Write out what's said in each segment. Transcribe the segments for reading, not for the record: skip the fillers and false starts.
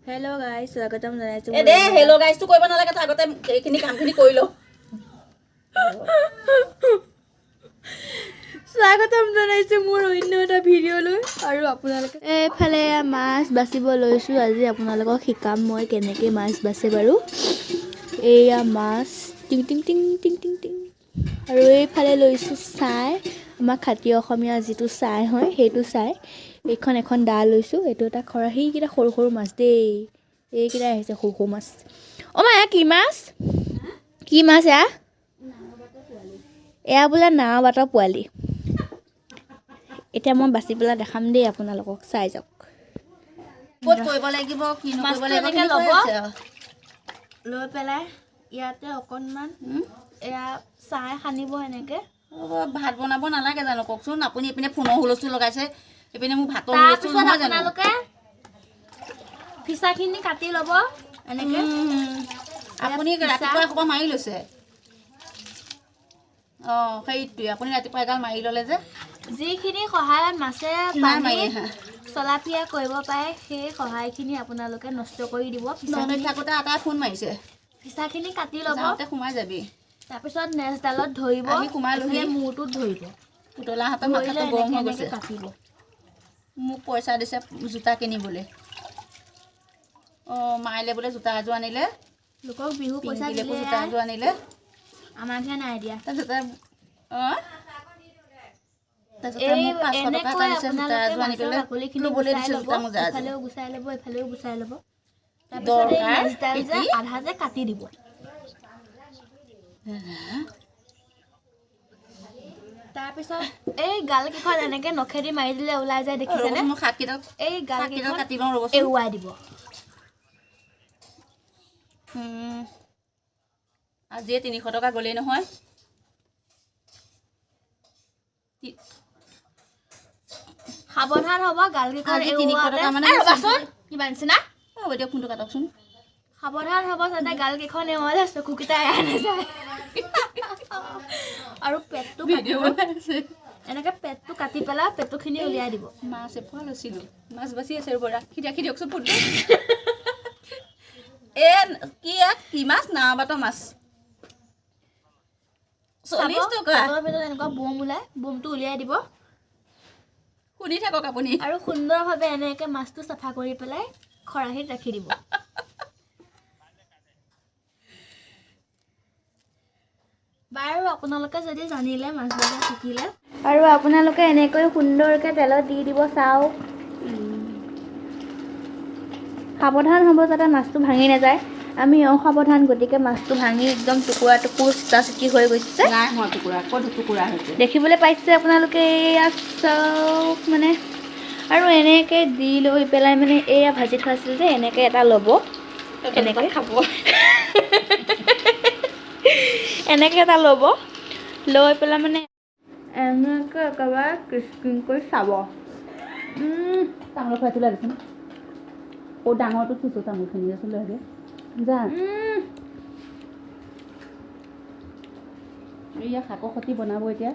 hello guys स्वागतम जनाइছো ए दे hello guys तो কইব নালাগে তো আগতে এইখিনি কামখিনি কৰি ল स्वागतम जनाइছো মোৰ অন্য এটা ভিডিও লৈ আৰু আপোনালোকে এফালে মাছ বাছিব লৈছো আজি আপোনালোকক শিকাম মই কেনেকৈ মাছ বাছে বাৰু এয়া মাছ টিং টিং টিং টিং টিং টিং আৰু এইফালে লৈছো চাই আমাৰ খাতি অসমীয়া যিটো চাই হয় সেইটো চাই এইখন এখন দা লৈছো এইটো এটা খৰাহি কিটা সৰু সৰু মাছ দেই এইকেইটা আহিছে সৰু সৰু মাছ অ মা কি মাছ এয়া বোলে নাও বাটৰ পোৱালি এতিয়া মই বাছি পেলাই দেখাম দেই আপোনালোকক চাই যাওক ক'ত কৰিব লাগিব কি নকৰিব লাগিব কি ল'ব লৈ পেলাই ইয়াতে অকণমান এয়া চাই খানিব এনেকৈ ভাত বনাব নালাগে জানো কওকচোন আপুনি এপিনে ফোনৰ হুলস্থুল লগাইছে এপিনে মোক ভাতৰ হুলস্থুল নহয় জানো আপোনালোকে ফিচাখিনি কাটি ল'ব এনেকৈ আপুনি ৰাতিপুৱা খোপা মাৰি লৈছে সেইটোৱে আপুনি ৰাতিপুৱা এগাল মাৰি ল'লে যে যিখিনি সহায়ত মাছে পানী চলাফিয়া কৰিব পাৰে সেই সহায়খিনি আপোনালোকে নষ্ট কৰি দিব নহলে থাকোঁতে আটাই ফোন মাৰিছে ফিচাখিনি কাটি ল'ব যাওঁতে সোমাই যাবি তাৰপিছত নেক্সটডালত ধৰিব আমি সোমাই লহি মূৰটোত ধৰিব পুতলা হাতৰ মাথাটো গৰম হৈ গৈছে কাটিব মোক পইচা দিছে জোতা কিনিবলৈ মাইলে বোলে জোতা এযোৰ আনিলে লোকক বিহু পইচা দিলে জোতা এযোৰ আনিলে আমাকহে নাই দিয়া তাৰপিছতে আধা যে কাটি দিব তাৰপিছত এই গাল কেইখন এনেকে নখেদি মাৰি দিলে ওলাই যায় দেখিছেনে এই গাল কেইখন কাটি লওঁ ৰ'ব এৰুৱাই দিব আজিয়ে 300 টকা গ'লেই নহয় সাৱধান হ'ব গাল কেইখন 300 টকা মানে ৰ'বাচোন কিবা নিচিনা এতিয়া ফোনটো কাটকচোন সাৱধান হ'ব যাতে গাল কেইখন এৱালে চকুকেইটা এৰা নাযায় আৰু পেটটো এনেকৈ পেটটো কাটি পেলাই পেটুখিনি উলিয়াই দিব মাছ এফোৱা লৈছিলোঁ মাছ বাচি আছে ৰ'ব ৰাখি দিয়কচোন ফোনটো কি মাছ নাও বাটৰ মাছ 40 টকা এনেকুৱা বোম ওলাই বোমটো উলিয়াই দিব শুনি থাকক আপুনি আৰু সুন্দৰভাৱে এনেকৈ মাছটো চাফা কৰি পেলাই খৰাহিত ৰাখি দিব বাৰু আপোনালোকে যদি জানিলে মাছ বজা শিকিলে আৰু আপোনালোকে এনেকৈ সুন্দৰকৈ তেলত দি দিব চাওক সাৱধান হ'ব যাতে মাছটো ভাঙি নাযায় আমি অসাৱধান গতিকে মাছটো ভাঙি একদম টুকুৰা চিটা চিটি হৈ গৈছে নাই হোৱা টুকুৰা হৈছে দেখিবলৈ পাইছে আপোনালোকে এয়া চাওক মানে আৰু এনেকৈ দি লৈ পেলাই মানে এয়া ভাজি থোৱা আছিল যে এনেকৈ এটা ল'ব এনেকৈ খাব এনেকৈ এটা ল'ব লৈ পেলাই মানে এনেকৈ একেবাৰে ক্ৰিস্পিং কৰি চাব তামোল খুৱাইটো লাগিছে ডাঙৰটো থৈছোঁ তামোলখিনি আছে লৈ যা এয়া শাকৰ সতি বনাব এতিয়া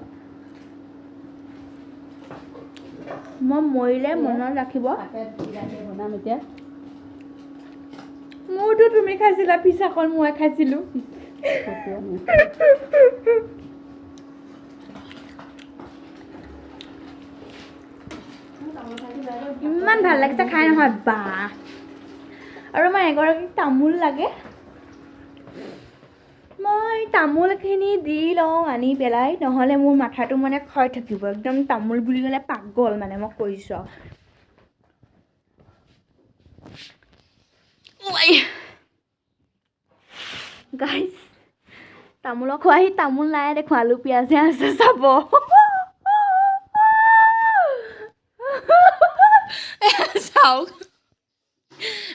মই মৰিলে মনত ৰাখিব বনাম এতিয়া মোৰতো তুমি খাইছিলা পিছাখন মই খাইছিলোঁ ইমান ভাল লাগিছে খাই নহয় বা আৰু মই এগৰাকীক তামোল লাগে মই তামোলখিনি দি লওঁ আনি পেলাই নহ'লে মোৰ মাথাটো মানে খয় থাকিব একদম তামোল বুলি ক'লে পাগল মানে মই কৈছোঁ গাইছ তামোলৰ খোৱাহি তামোল নাই দেখোঁ আলু পিঁয়াজহে আছে চাব চাওক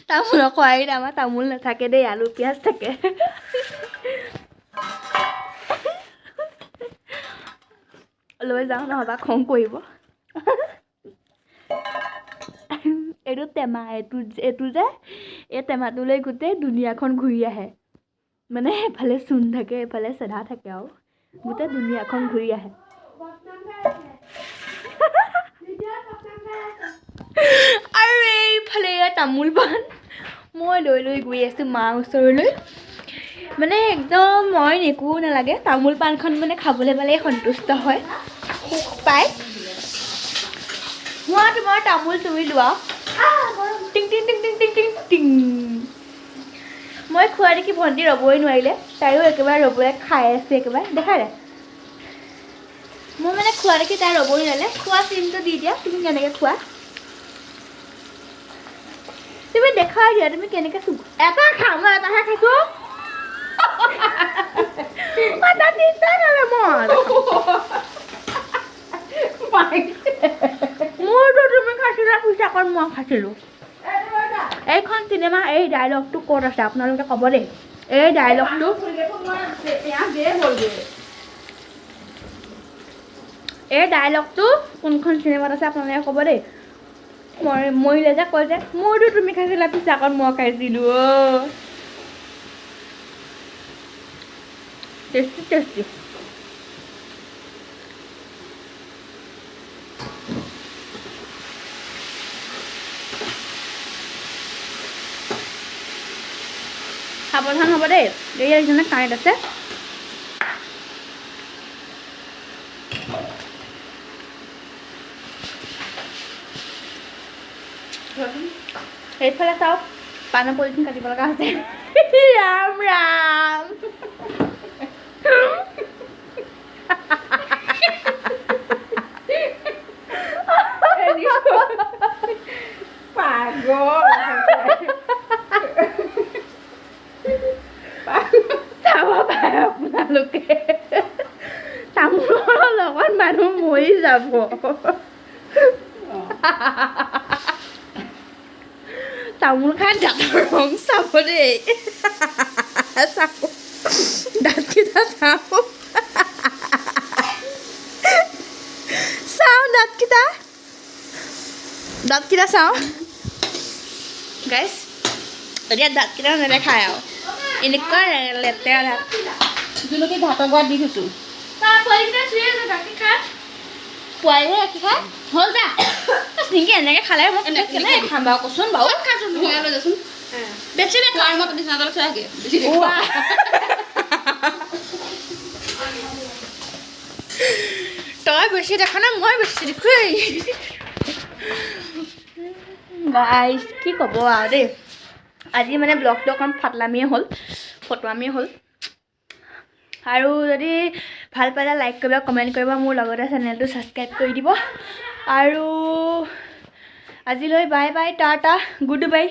তামোলৰ খোৱাহিত আমাৰ তামোল নাথাকে দেই আলু পিঁয়াজ থাকে লৈ যাওঁ নহ'বা খং কৰিব এইটো টেমা এইটো যে এই টেমাটোলৈ গোটেই দুনিয়াখন ঘূৰি আহে মানে এফালে চূণ থাকে এফালে চেধা থাকে আৰু গোটেই দুনিয়াখন ঘূৰি আহে আৰু এইফালে তামোল পাণ মই লৈ গৈ আছোঁ মাৰ ওচৰলৈ মানে একদম মই একো নালাগে তামোল পাণখন মানে খাবলৈ পালে সন্তুষ্ট হয় সুখ পায় মই তোমাৰ তামোল তুমি লোৱা টিং টিং টিং টিং টিং টিং টিং মই খোৱা দেখি ভণ্টি ৰ'বই নোৱাৰিলে তাইও একেবাৰে ৰ'বলৈ খাই আছে একেবাৰে দেখা দে মই মানে খোৱা দেখি তাই ৰ'বই নোৱাৰিলে খোৱা চিনটো দি দিয়া তুমি কেনেকৈ খোৱা তুমি দেখাই দিয়া তুমি কেনেকৈ এটা খাওঁ মই এটাহে খাইছোঁ মোৰতো তুমি খাইছিলা পইচাকণ মই খাইছিলোঁ এইখন চিনেমা এই ডাইলগটো ক'ত আছে আপোনালোকে ক'ব দেই এই ডাইলগটো কোনখন চিনেমাত আছে আপোনালোকে ক'ব দেই মৰিলে যে কয় যে মোৰতো তুমি খাইছিলা পইচাকণ মই খাইছিলোঁ টেষ্টি সাৱধান হ'ব দেই এই যেনে কাৰেণ্ট আছে এইফালে চাওক পানৰ পলিথিন কাটিব লগা হৈছে ৰাম ৰাম চাব পাৰে আপোনালোকে তামোলৰ লগত মানুহ মৰি যাব তামোল খাই দাঁতৰ ৰং চাব দেই চাব দাঁতকেইটা চাওঁ দাঁতকেইটা চাওঁ গাইছ এতিয়া দাঁতকেইটা নেদেখায় আৰু এনেকুৱা লেতেৰা দাঁত যোনকে ভাতৰ ঘৰত দি থৈছোঁ পোৱালিহে ৰাখি খাই হ'ল যা চিংকি এনেকৈ খালে মই কেনেকৈ খাম বাৰু কচোন বাৰু লৈ যাচোন বেছি খোৱাৰ মত বিচনাডাল থৈ আহে তই বেছি দেখা নাই মই বেছি দেখোৱেই গাইছ কি ক'ব আৰু দেই আজি মানে ব্লগটো অকণ ফটলামিয়ে হ'ল আৰু যদি ভাল পালে লাইক কৰিব কমেণ্ট কৰিব মোৰ লগতে চেনেলটো ছাবস্ক্ৰাইব কৰি দিব আৰু আজিলৈ bye bye Tata good bye